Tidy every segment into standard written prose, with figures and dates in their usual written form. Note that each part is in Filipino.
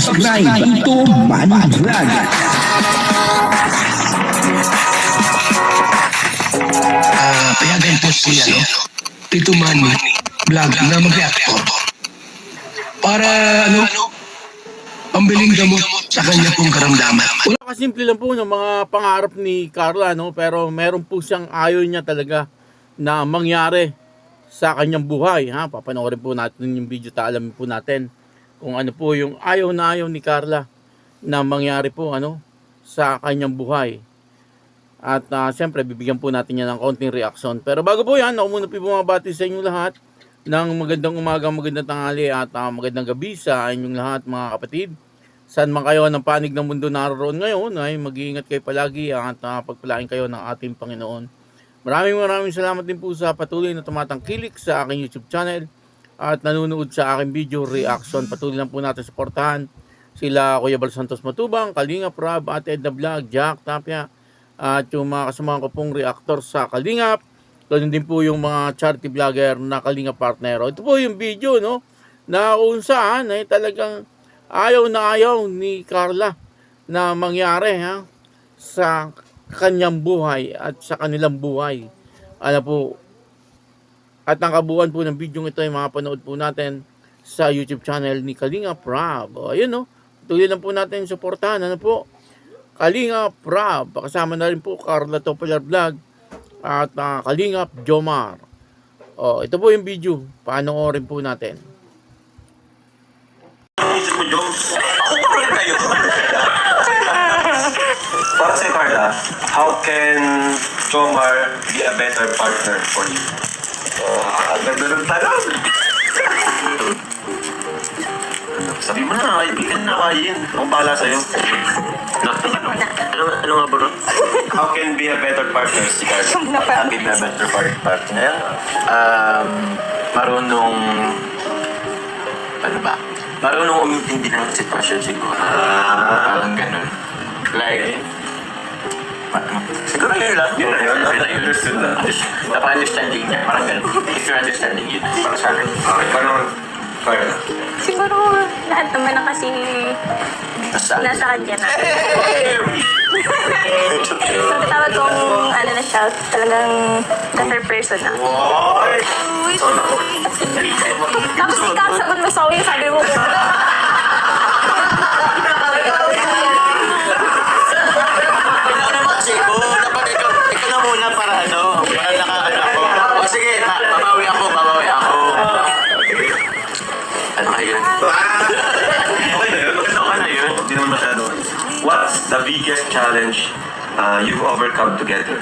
subscribe Ito Money Vlog. Payagan po siya, no? Tito Manny Vlog na mag-reactor. Para, pambiling gamot sa kanya pong karamdaman. Kasimple lang po ng mga pangarap ni Carla, no? Pero meron po siyang ayaw niya talaga na mangyari sa kanyang buhay. Ha? Papanoorin po natin yung video, alamin po natin kung ano po yung ayaw na ayaw ni Carla na mangyari po sa kanyang buhay. At siyempre bibigyan po natin yan ng konting reaction. Pero bago po yan, ako muna po bumabati sa inyo lahat ng magandang umaga, magandang tanghali at magandang gabi sa inyong lahat mga kapatid. Saan man kayo ng panig ng mundo naroon ngayon, ay mag-iingat kayo palagi at pagpalain kayo ng ating Panginoon. Maraming salamat din po sa patuloy na tumatangkilik sa aking YouTube channel at nanonood sa aking video reaction. Patuloy lang po natin suportahan sila Kuya Bal Santos Matubang, Kalingap Rob, at Edna Vlog, Jack Tapia, at yung mga kasamahan ko pong reactor sa Kalingap. Ganun din po yung mga charity vlogger na Kalingap partner. Ito po yung video na kung saan ay talagang ayaw na ayaw ni Carla na mangyari sa kanyang buhay at sa kanilang buhay. Ano po, at ang kabuuan po ng video ito ay mapanood po natin sa YouTube channel ni Kalingap Rob. Ayun tuloy lang po natin suportahan. Kalingap Rob, kasama na rin po Carla Topolar Vlog at Kalingap Jomar. Ito po yung video, panoorin po natin. Para sa Carla, how can Jomar be a better partner for you? Ang ganda ng tanong. Sabi mo na, kaibigan na kayin. Ang bahala sa'yo. Ano nga bro? How can be a better partner si Carla? How can be a better partner? Marunong... Ano ba? Marunong umintindi ng sitwasyon siguro. Parang ganun. Like... Siguro yun lang. Yun na yun. Napaka-understanding niya. Parang ganun. If you're understanding yun, para sa akin. Okay, paano? Carla? Siguro lahat naman na kasi nasa kanya na. Pagkatawag kong na siya, talagang better person na. Tapos ikaw, sagot mo sorry, sabi mo. Ikaw na muna para nakaano ako. O sige, babawi ako. Ano kayo? Okay na yun. Hindi naman masyado. What's the biggest challenge you've overcome together?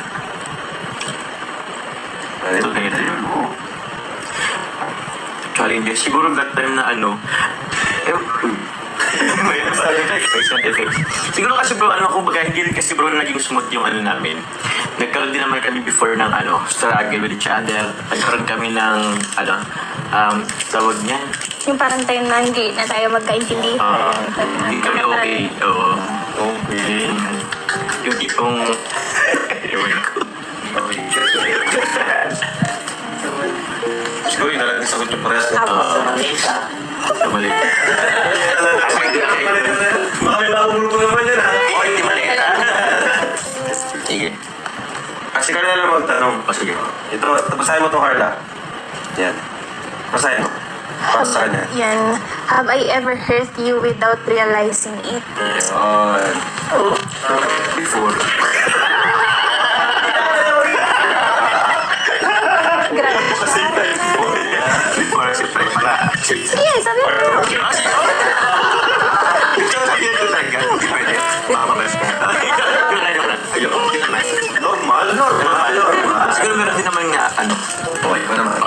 Okay na yun. Challenges. Siguro that time na siguro kasi bro, kumbaga hindi rin kasi bro naging smooth yung namin. Nagkaroon din naman kami before ng struggle with each other. Nagkaroon kami ng tawag niya. Yung parang time na hindi na tayo magkaintindihan. Hindi kami okay. Oo. Okay. Yung tipong... Ewan ko. Siguro yun na lang sagot yung pares. Mali. Baka may nakabulto naman yan ha. Okay, di mali. Sige. Si Carla na lang magtanong. O sige. Ito, basahin mo to Carla. Yan. Basahin mo. Para sa kanya. Yan. Have I ever hurt you without realizing it? Yan. Before. Grabe. Before, si Fred pala. Sige, sabi mo. Normal. Siguro meron din naman nga, Okay, ba naman?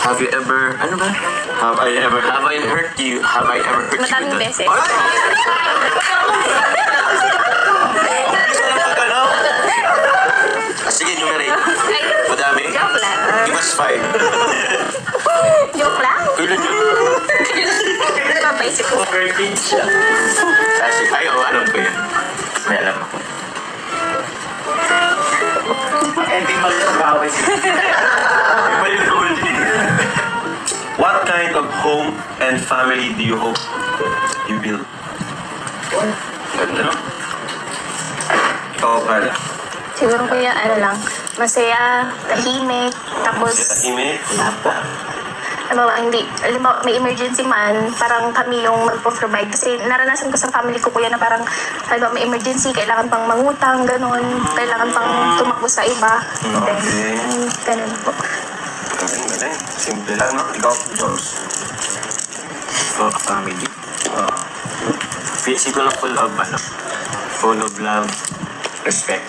have you ever, Have I ever... have I hurt you Mataming with beses. Sige, numerate. Madami. Joke lang. Give us 5. Joke lang? Kailan yun? Napapaisip ko. Kasi, alam ko yan. May alam ako. Hindi magkakawin. Iba yung huli. What kind of home and family do you hope you build? Ganda, no? Ikaw, Carla. Siguro kuya, ano lang, masaya, tahimik, tapos, Tahimik. hindi, alam mo, may emergency man, parang kami yung magpo-provide. Kasi naranasan ko sa family ko kuya na parang, alam mo, may emergency, kailangan pang mangutang, ganun, kailangan pang tumakbo sa iba. Okay. Ganun po. Galing. Simple lang, no? Ikaw, Jones. For family. Siguro full of love, respect,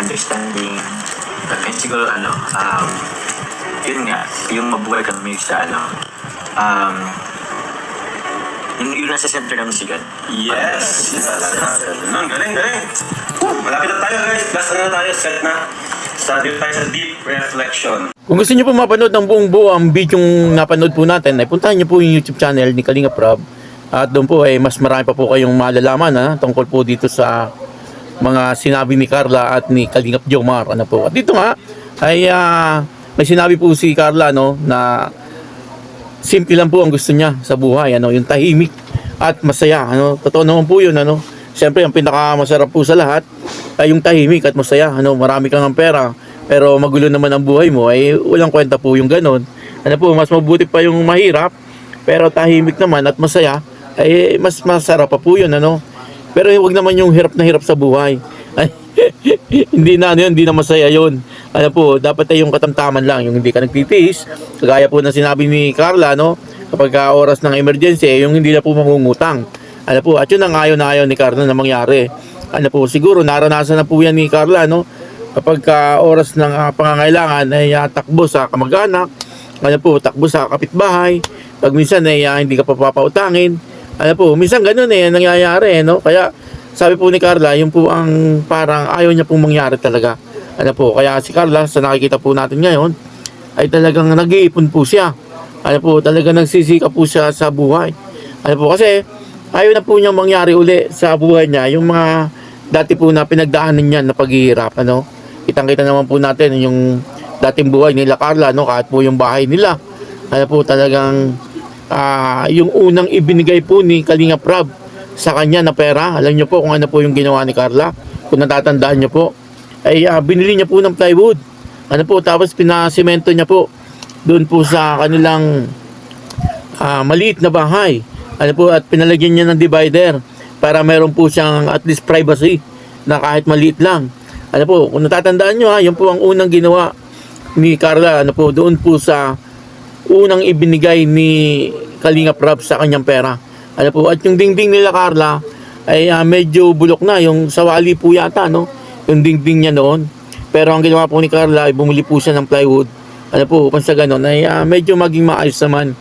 understanding, and siguro yun nga, yung mabuhay kami sa yun nasa center ng sigat. Yes! Galing, galing. Malapit na tayo, guys. Last na tayo, set na. Tayo sa deep reflection. Kung gusto niyo po mapanood ng buong ang video yung napanood po natin, ay puntahan niyo po yung YouTube channel ni Kalinga Prab. At doon po ay mas marami pa po kayong malalaman tungkol po dito sa mga sinabi ni Carla at ni Kalingap Jomar. At dito nga ay may sinabi po si Carla na simple lang po ang gusto niya sa buhay, yung tahimik at masaya. Totoo naman po yun. Siyempre ang pinakamasarap po sa lahat ay yung tahimik at masaya. Marami kang pera pero magulo naman ang buhay mo, ay walang kwenta po yung ganon. Mas mabuti pa yung mahirap pero tahimik naman at masaya, ay mas masarap pa po yun. Pero huwag naman yung hirap na hirap sa buhay. Ay, hindi na masaya yun. Dapat ay yung katamtaman lang, yung hindi ka nagtitiis. Kagaya po na sinabi ni Carla, kapag oras ng emergency, yung hindi na po mangungutang. At yun ang ayaw ni Carla na mangyari. Siguro naranasan na po yan ni Carla, kapag oras ng pangangailangan ay takbo sa kamag-anak, takbo sa kapitbahay. Pag minsan ay hindi ka pa papautangin. Minsan ganun nangyayari, Kaya sabi po ni Carla, yun po ang parang ayaw niya pong mangyari talaga. Kaya si Carla, sa nakikita po natin ngayon, ay talagang nag-iipon po siya. Talagang nagsisika po siya sa buhay. Kasi ayaw na po niyang mangyari uli sa buhay niya, yung mga dati po na pinagdaanan niya na paghihirap. Kitang-kita naman po natin yung dating buhay nila Carla, kahit po yung bahay nila. Talagang yung unang ibinigay po ni Kalinga Prab sa kanya na pera, alam niyo po kung ano po yung ginawa ni Carla, kung natatandaan niyo po, ay binili niya po ng plywood. Tapos pinasemento niya po doon po sa kanilang maliit na bahay. At pinalagyan niya ng divider para meron po siyang at least privacy na kahit maliit lang. Kung natatandaan niyo yun po ang unang ginawa ni Carla, doon po sa unang ibinigay ni Kalinga Prab sa kanyang pera. At yung dingding nila Carla ay medyo bulok na, yung sawali po yata, yung dingding niya noon. Pero ang ginawa po ni Carla ay bumili po siya ng plywood. Upang sa ganon ay medyo maging maayos naman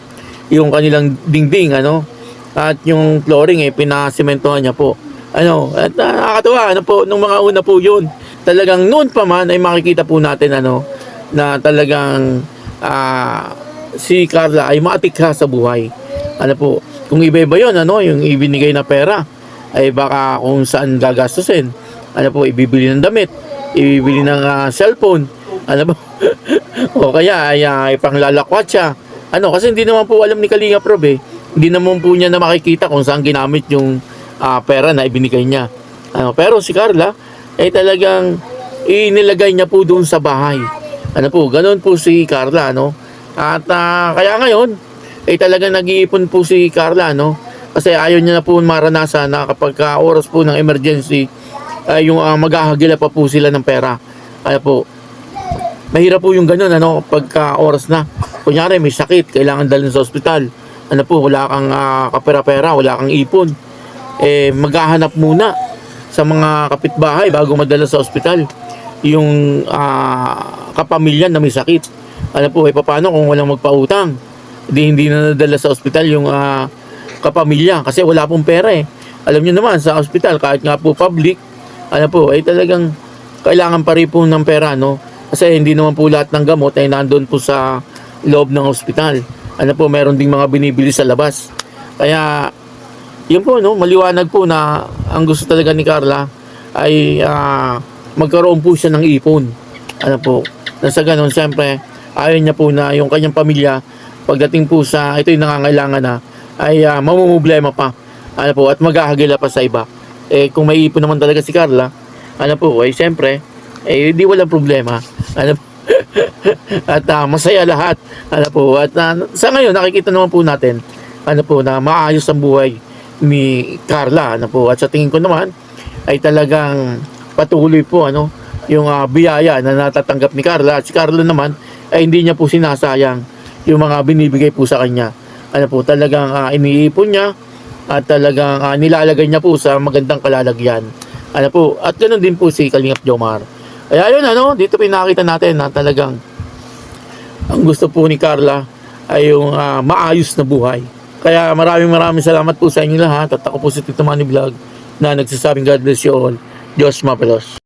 yung kanilang dingding, at yung flooring ay pinasementohan niya po. At nakakatuwa, nung mga una po yun, talagang noon pa man ay makikita po natin, na talagang si Carla ay maatikha sa buhay. Kung iba-iba yun, yung ibinigay na pera, ay baka kung saan gagastusin. Ibibili ng damit, ibibili ng cellphone, o kaya ay panglalakwat siya. Kasi hindi naman po alam ni Kalinga Prab hindi naman po niya na makikita kung saan ginamit yung pera na ibinigay niya. Pero si Carla, ay talagang inilagay niya po doon sa bahay. Ganun po si Carla, At kaya ngayon, talagang nag-iipon po si Carla, kasi ayaw niya na po maranasan na kapag oras po ng emergency, yung maghahagila pa po sila ng pera. Mahirap po yung ganun, pagka oras na. Kunyari may sakit, kailangan dalhin sa ospital. Wala kang kapera-pera, wala kang ipon. Maghahanap muna sa mga kapitbahay bago madala sa ospital yung kapamilya na may sakit. Paano kung walang magpautang? Hindi na nadala sa ospital yung kapamilya kasi wala pong pera Alam niyo naman sa ospital kahit nga po public, ay talagang kailangan pa rin po ng pera, Kasi hindi naman po lahat ng gamot ay nandoon po sa loob ng ospital. Meron ding mga binibili sa labas. Kaya yun po, maliwanag po na ang gusto talaga ni Carla ay magkaroon po siya ng ipon. Nasa ganun, siyempre ayaw niya po na yung kanyang pamilya pagdating po sa ito'y nangangailangan na ay mamumblema pa. ano po, at maghahagila pa sa iba. Kung may ipon naman talaga si Carla, ano po, siyempre, di walang problema. Ano po, at masaya lahat. Ano po, at sa ngayon, nakikita naman po natin, ano po, na maayos ang buhay ni Carla. Ano po, at sa tingin ko naman, ay talagang patuloy po, yung biyaya na natatanggap ni Carla. At si Carla naman, ay hindi niya po sinasayang yung mga binibigay po sa kanya. Ano po, talagang iniipon niya at talagang nilalagay niya po sa magandang kalalagyan. Ano po, at ganoon din po si Kalingap Jomar. Kaya yun, dito pinakita natin na talagang ang gusto po ni Carla ay yung maayos na buhay. Kaya maraming salamat po sa inyo lahat. At ako po si Tito Manny Vlog na nagsasabing God bless you all. Diyos mapelos.